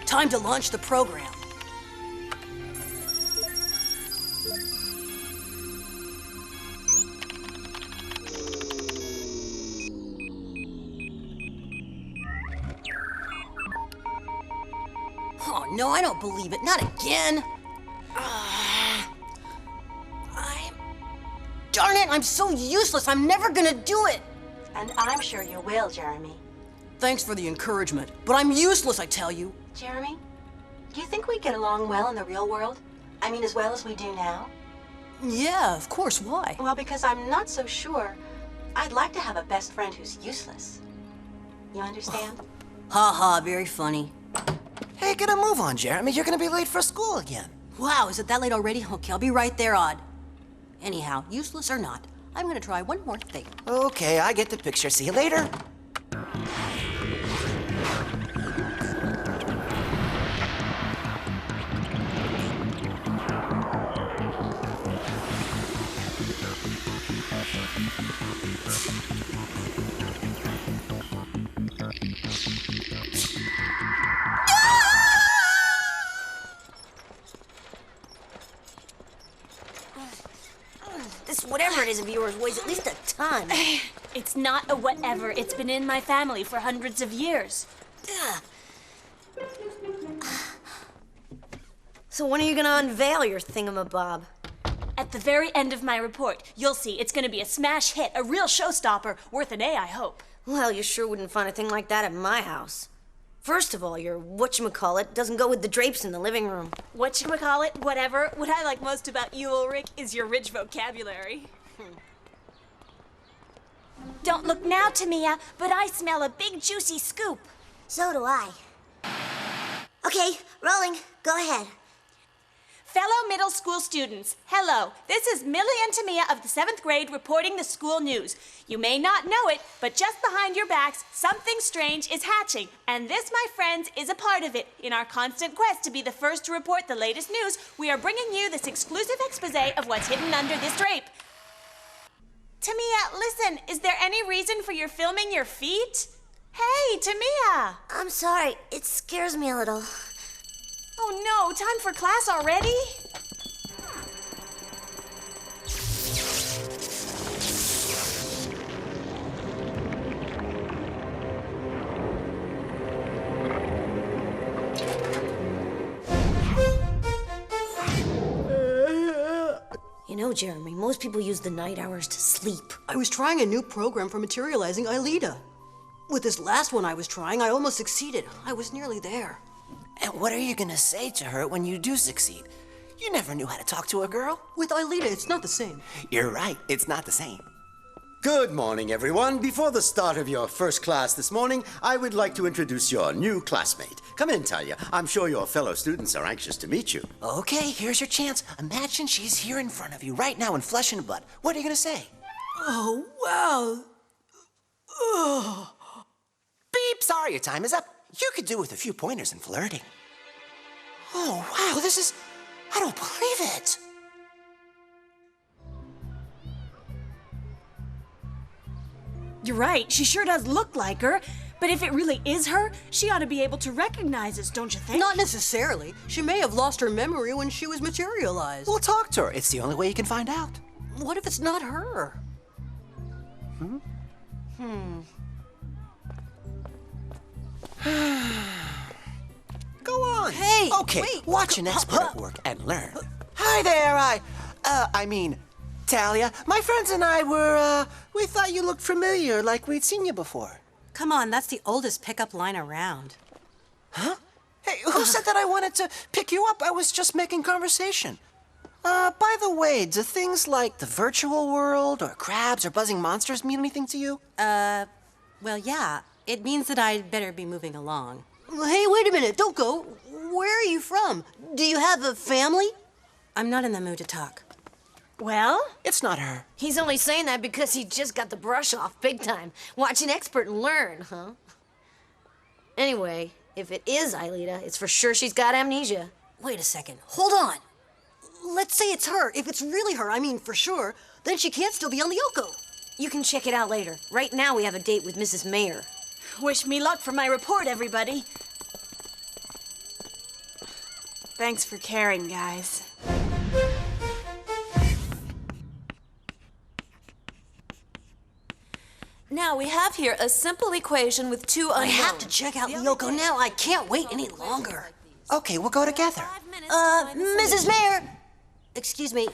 Time to launch the program. Oh, no, I don't believe it. Not again. Darn it, I'm so useless. I'm never gonna do it. And I'm sure you will, Jeremy. Thanks for the encouragement, but I'm useless, I tell you. Jeremy, do you think we get along well in the real world? I mean, as well as we do now? Yeah, of course. Why? Well, because I'm not so sure. I'd like to have a best friend who's useless. You understand? Ha ha, very funny. Hey, get a move on, Jeremy. You're gonna be late for school again. Wow, is it that late already? Okay, I'll be right there, Odd. Anyhow, useless or not, I'm gonna try one more thing. Okay, I get the picture. See you later. This whatever it is of yours weighs at least a ton. It's not a whatever. It's been in my family for hundreds of years. So when are you gonna unveil your thingamabob? At the very end of my report, you'll see it's gonna be a smash hit, a real showstopper, worth an A, I hope. Well, you sure wouldn't find a thing like that at my house. First of all, your whatchamacallit doesn't go with the drapes in the living room. Whatchamacallit, whatever. What I like most about you, Ulrich, is your rich vocabulary. Don't look now, Tamia, but I smell a big juicy scoop. So do I. Okay, rolling. Go ahead. Fellow middle school students, hello. This is Millie and Tamia of the 7th grade reporting the school news. You may not know it, but just behind your backs, something strange is hatching. And this, my friends, is a part of it. In our constant quest to be the first to report the latest news, we are bringing you this exclusive expose of what's hidden under this drape. Tamia, listen, is there any reason for your filming your feet? Hey, Tamia! I'm sorry. It scares me a little. Oh no, time for class already? You know, Jeremy, most people use the night hours to sleep. I was trying a new program for materializing Aelita. With this last one I was trying, I almost succeeded. I was nearly there. And what are you gonna say to her when you do succeed? You never knew how to talk to a girl. With Aelita, it's not the same. You're right, it's not the same. Good morning, everyone. Before the start of your first class this morning, I would like to introduce your new classmate. Come in, Talia. I'm sure your fellow students are anxious to meet you. Okay, here's your chance. Imagine she's here in front of you right now in flesh and blood. What are you gonna say? Oh, wow. Oh. Beep, sorry, your time is up. You could do with a few pointers and flirting. Oh, wow, this is... I don't believe it. You're right, she sure does look like her. But if it really is her, she ought to be able to recognize us, don't you think? Not necessarily. She may have lost her memory when she was materialized. Well, talk to her. It's the only way you can find out. What if it's not her? Go on. Hey, Okay, wait. watch an expert at work and learn. Hi there, I mean, Talia. My friends and I were, we thought you looked familiar, like we'd seen you before. Come on, that's the oldest pickup line around. Huh? Hey, who said that I wanted to pick you up? I was just making conversation. By the way, do things like the virtual world or crabs or buzzing monsters mean anything to you? Well, yeah. It means that I'd better be moving along. Hey, wait a minute. Don't go. Where are you from? Do you have a family? I'm not in the mood to talk. Well? It's not her. He's only saying that because he just got the brush off big time. Watch an expert and learn, huh? Anyway, if it is Aelita, it's for sure she's got amnesia. Wait a second. Hold on. Let's say it's her. If it's really her, I mean for sure, then she can't still be on Lyoko. You can check it out later. Right now we have a date with Mrs. Mayer. Wish me luck for my report, everybody. Thanks for caring, guys. Now we have here a simple equation with two unknowns. I have to check out Lyoko now. I can't wait any longer. Okay, we'll go together. Mrs. Mayer! Excuse me.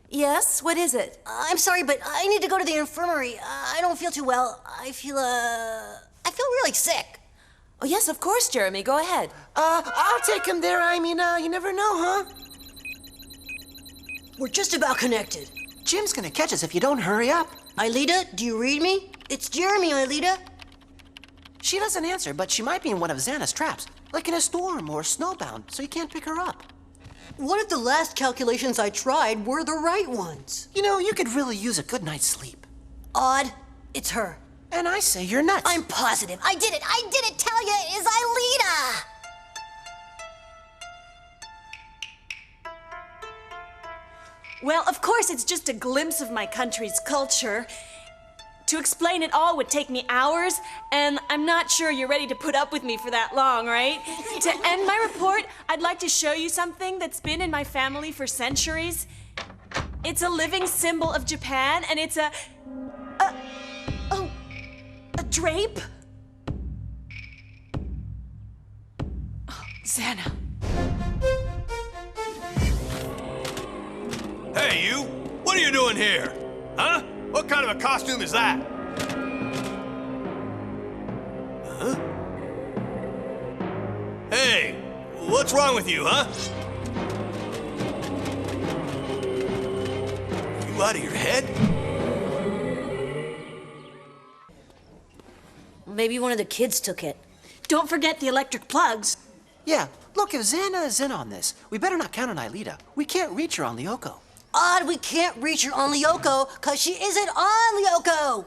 Yes? What is it? I'm sorry, but I need to go to the infirmary. I don't feel too well. I feel really sick. Oh, yes, of course, Jeremy. Go ahead. I'll take him there. I mean, you never know, huh? We're just about connected. Jim's gonna catch us if you don't hurry up. Aelita, do you read me? It's Jeremy, Aelita. She doesn't answer, but she might be in one of Xana's traps, like in a storm or snowbound, so you can't pick her up. What if the last calculations I tried were the right ones? You know, you could really use a good night's sleep. Odd. It's her. And I say you're nuts. I'm positive. I did it. Talia is Aelita. Well, of course, it's just a glimpse of my country's culture. To explain it all would take me hours, and I'm not sure you're ready to put up with me for that long, right? To end my report, I'd like to show you something that's been in my family for centuries. It's a living symbol of Japan, and it's a drape? Oh, Xana. Hey, you! What are you doing here? Huh? What kind of a costume is that? Huh? Hey! What's wrong with you, huh? You out of your head? Maybe one of the kids took it. Don't forget the electric plugs. Yeah, look, if Xana is in on this, we better not count on Aelita. We can't reach her on Lyoko. Odd, we can't reach her on Lyoko, because she isn't on Lyoko.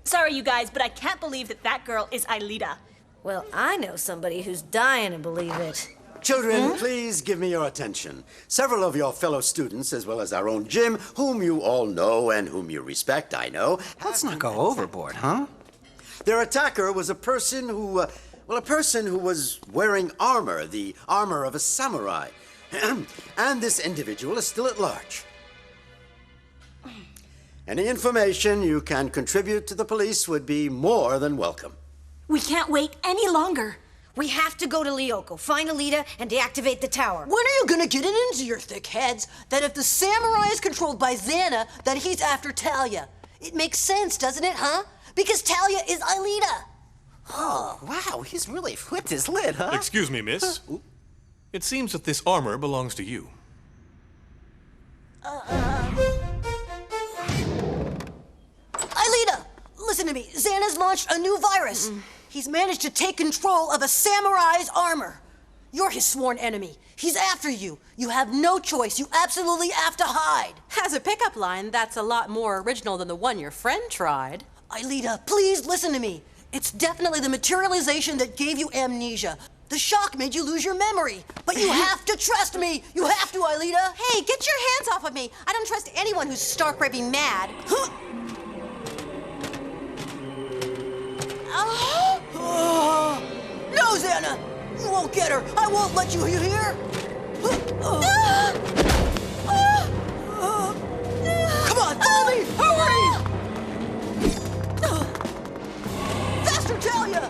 Sorry, you guys, but I can't believe that girl is Aelita. Well, I know somebody who's dying to believe it. Children, please give me your attention. Several of your fellow students, as well as our own Jim, whom you all know and whom you respect, I know. Let's not go overboard, huh? Their attacker was a person who was wearing armor, the armor of a samurai. And this individual is still at large. Any information you can contribute to the police would be more than welcome. We can't wait any longer. We have to go to Lyoko, find Aelita, and deactivate the tower. When are you gonna get it into your thick heads that if the samurai is controlled by Xana, that he's after Talia? It makes sense, doesn't it, huh? Because Talia is Aelita. Oh, wow, he's really flipped his lid, huh? Excuse me, miss. It seems that this armor belongs to you. Aelita, listen to me. Xana's launched a new virus. He's managed to take control of a samurai's armor. You're his sworn enemy. He's after you. You have no choice. You absolutely have to hide. As a pickup line, that's a lot more original than the one your friend tried. Aelita, please listen to me. It's definitely the materialization that gave you amnesia. The shock made you lose your memory. But you have to trust me. You have to, Aelita. Hey, get your hands off of me. I don't trust anyone who's stark raving mad. No, Xana! You won't get her! I won't let you, you hear? Come on, follow me! Hurry! Faster, Talia!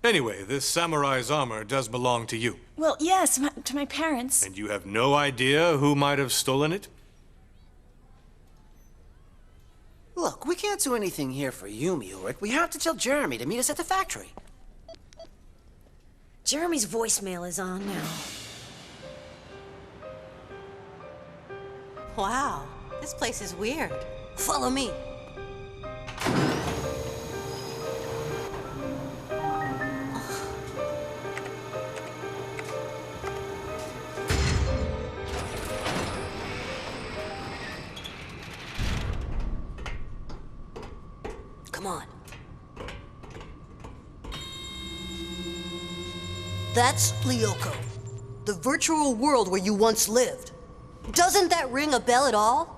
Anyway, this samurai's armor does belong to you. Well, yes, to my parents. And you have no idea who might have stolen it? Look, we can't do anything here for Yumi, Ulrich. We have to tell Jeremy to meet us at the factory. Jeremy's voicemail is on now. Wow, this place is weird. Follow me. Come on. That's Lyoko, the virtual world where you once lived. Doesn't that ring a bell at all?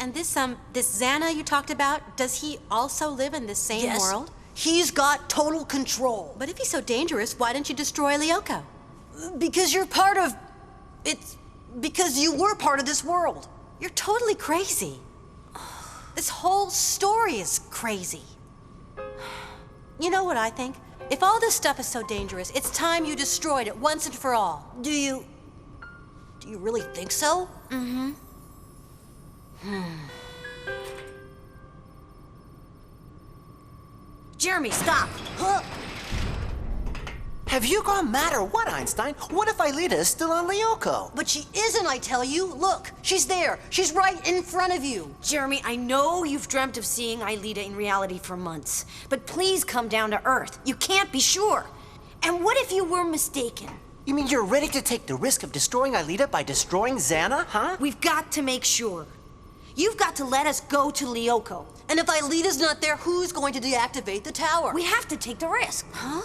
And this Xana you talked about, does he also live in this same Yes. world? He's got total control. But if he's so dangerous, why didn't you destroy Lyoko? Because you're part of... It's because you were part of this world. You're totally crazy. This whole story is crazy. You know what I think? If all this stuff is so dangerous, it's time you destroyed it once and for all. Do you really think so? Mm-hmm. Jeremy, stop! Huh? Have you gone mad or what, Einstein? What if Aelita is still on Lyoko? But she isn't, I tell you. Look, she's there. She's right in front of you. Jeremy, I know you've dreamt of seeing Aelita in reality for months, but please come down to Earth. You can't be sure. And what if you were mistaken? You mean you're ready to take the risk of destroying Aelita by destroying Xana, huh? We've got to make sure. You've got to let us go to Lyoko. And if Aelita's not there, who's going to deactivate the tower? We have to take the risk. Huh?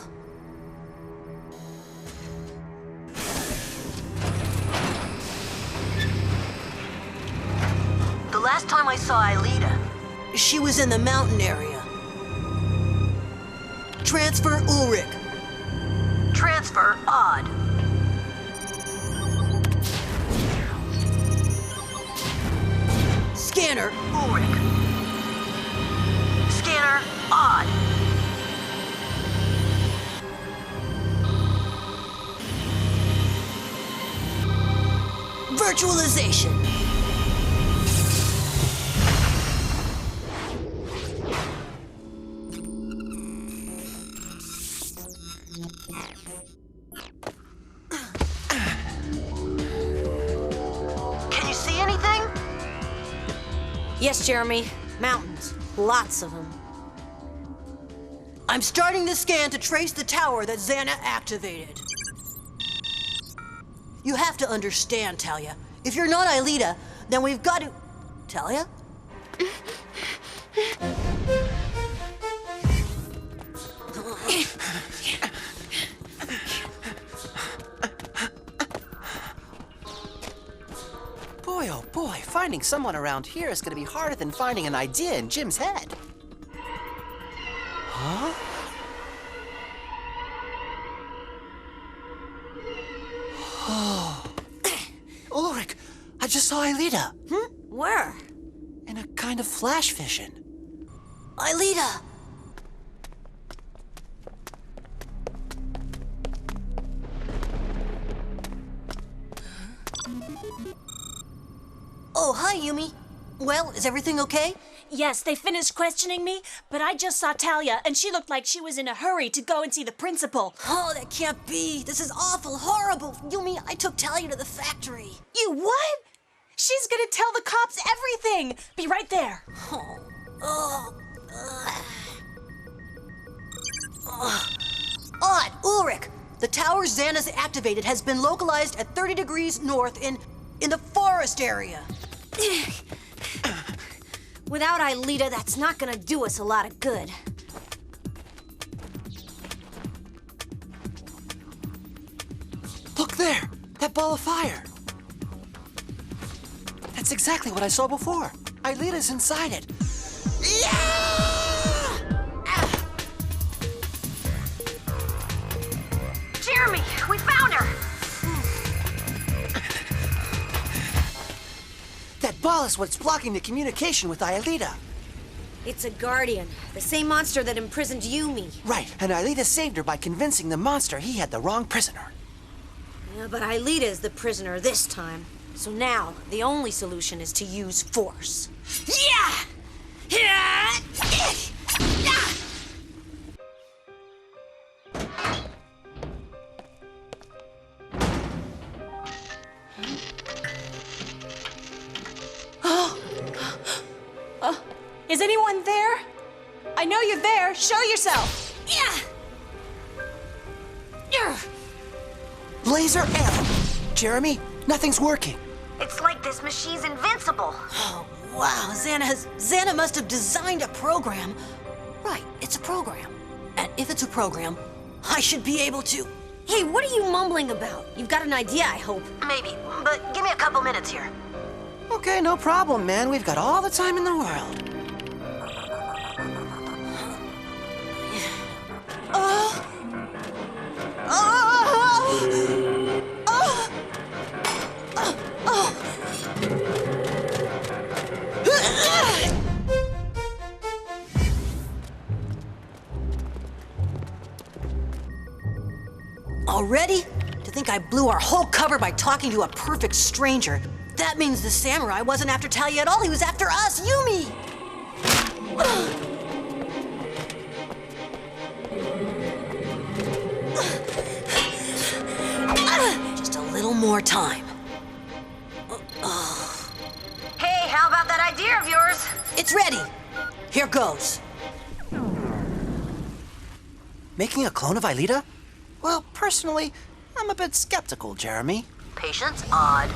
The last time I saw Aelita, she was in the mountain area. Transfer Ulrich. Transfer Odd. Scanner Ulrich. Scanner Odd. Virtualization. Can you see anything? Yes, Jeremy. Mountains. Lots of them. I'm starting the scan to trace the tower that Xana activated. You have to understand, Talia. If you're not Aelita, then we've got to... Talia? Boy, oh boy, finding someone around here is gonna be harder than finding an idea in Jim's head. Huh? Oh. Ulrich, I just saw Aelita. Where? In a kind of flash vision. Aelita! Oh, hi, Yumi. Well, is everything okay? Yes, they finished questioning me, but I just saw Talia, and she looked like she was in a hurry to go and see the principal. Oh, that can't be. This is awful, horrible. Yumi, I took Talia to the factory. You what? She's gonna tell the cops everything. Be right there. Odd, Ulrich. The tower Xana's activated has been localized at 30 degrees north in the forest area. Without Aelita, that's not gonna do us a lot of good. Look there! That ball of fire! That's exactly what I saw before. Aelita's inside it. Jeremy, we found her! That ball is what's blocking the communication with Aelita. It's a guardian. The same monster that imprisoned Yumi. Right, and Aelita saved her by convincing the monster he had the wrong prisoner. Yeah, but Aelita is the prisoner this time. So now, the only solution is to use force. Yeah! Yeah! Is anyone there? I know you're there. Show yourself. Laser ammo! Jeremy, nothing's working. It's like this machine's invincible. Oh, wow. Xana must have designed a program. Right, it's a program. And if it's a program, I should be able to... Hey, what are you mumbling about? You've got an idea, I hope. Maybe, but give me a couple minutes here. Okay, no problem, man. We've got all the time in the world. Already? To think I blew our whole cover by talking to a perfect stranger. That means the samurai wasn't after Talia at all. He was after us, Yumi! Just a little more time. Hey, how about that idea of yours? It's ready. Here goes. Making a clone of Aelita? Well, personally, I'm a bit skeptical, Jeremy. Patience, odd.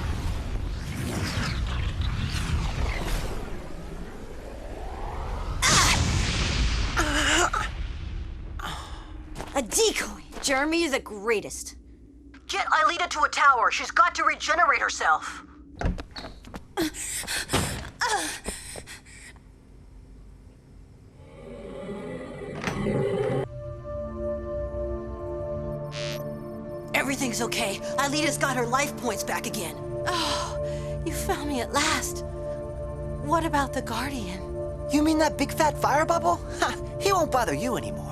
A decoy. Jeremy is the greatest. Get Aelita to a tower. She's got to regenerate herself. Everything's okay. Aelita's got her life points back again. Oh, you found me at last. What about the Guardian? You mean that big fat fire bubble? Ha! He won't bother you anymore.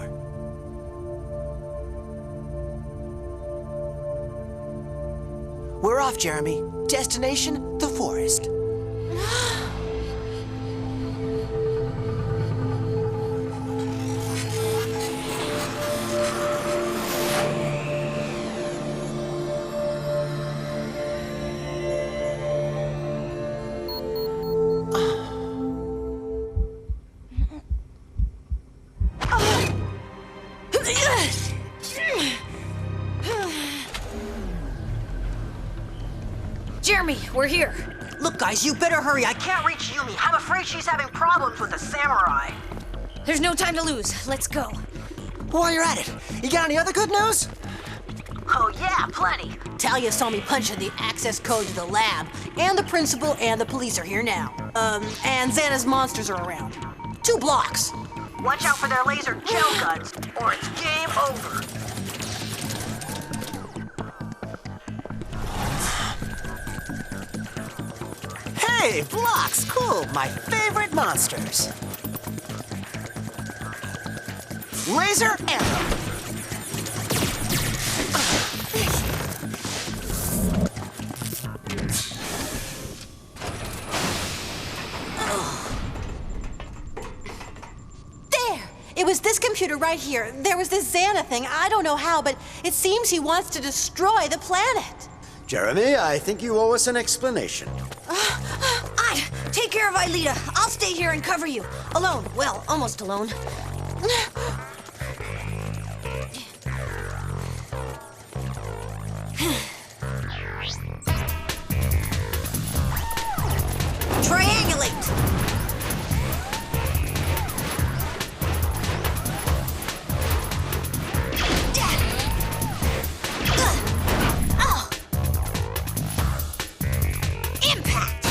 We're off, Jeremy. Destination, the forest. Jeremy, we're here. Look, guys, you better hurry. I can't reach Yumi. I'm afraid she's having problems with the samurai. There's no time to lose. Let's go. While you're at it, you got any other good news? Oh, yeah, plenty. Talia saw me punching the access code to the lab, and the principal and the police are here now. And Xana's monsters are around. 2 blocks. Watch out for their laser gel guns, or it's game over. Hey, blocks, cool. My favorite monsters. Laser ammo. It was this computer right here. There was this Xana thing. I don't know how, but it seems he wants to destroy the planet. Jeremy, I think you owe us an explanation. Take care of Aelita. I'll stay here and cover you. Alone. Well, almost alone. Triangulate! Impact!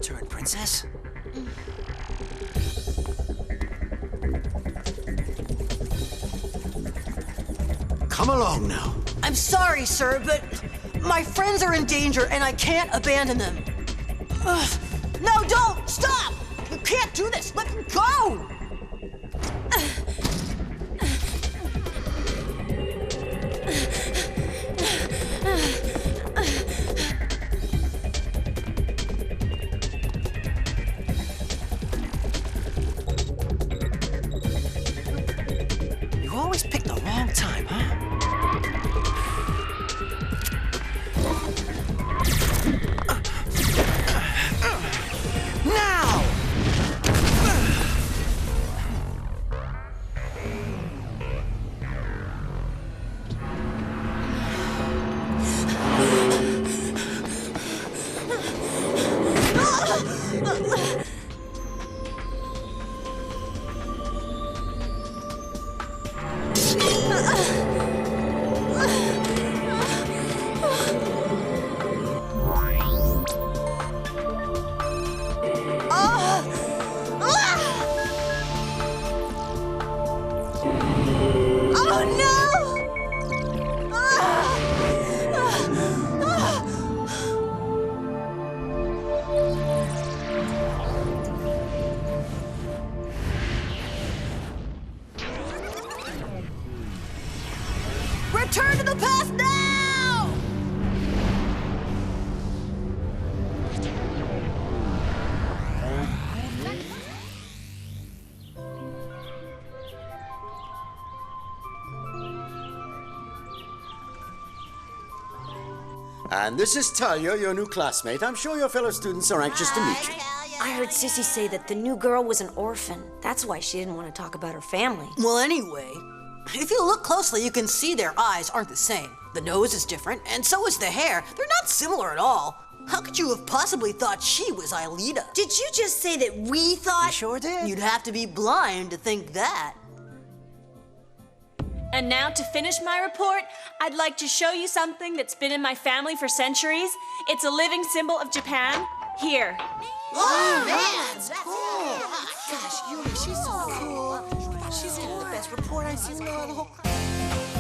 turn, Princess. Come along now. I'm sorry, sir, but my friends are in danger and I can't abandon them. Ugh. No, don't! Stop! You can't do this! Let them go! You always pick the wrong time, huh? Now! Return to the past now! And this is Talia, your new classmate. I'm sure your fellow students are anxious to meet you. I heard Sissy say that the new girl was an orphan. That's why she didn't want to talk about her family. Well, anyway, if you look closely, you can see their eyes aren't the same. The nose is different, and so is the hair. They're not similar at all. How could you have possibly thought she was Aelita? Did you just say that we thought? You sure did. You'd have to be blind to think that. And now to finish my report, I'd like to show you something that's been in my family for centuries. It's a living symbol of Japan. Here. Oh, man, that's cool. Gosh, Yuri, she's so cool. She's the best report I've seen in the whole class.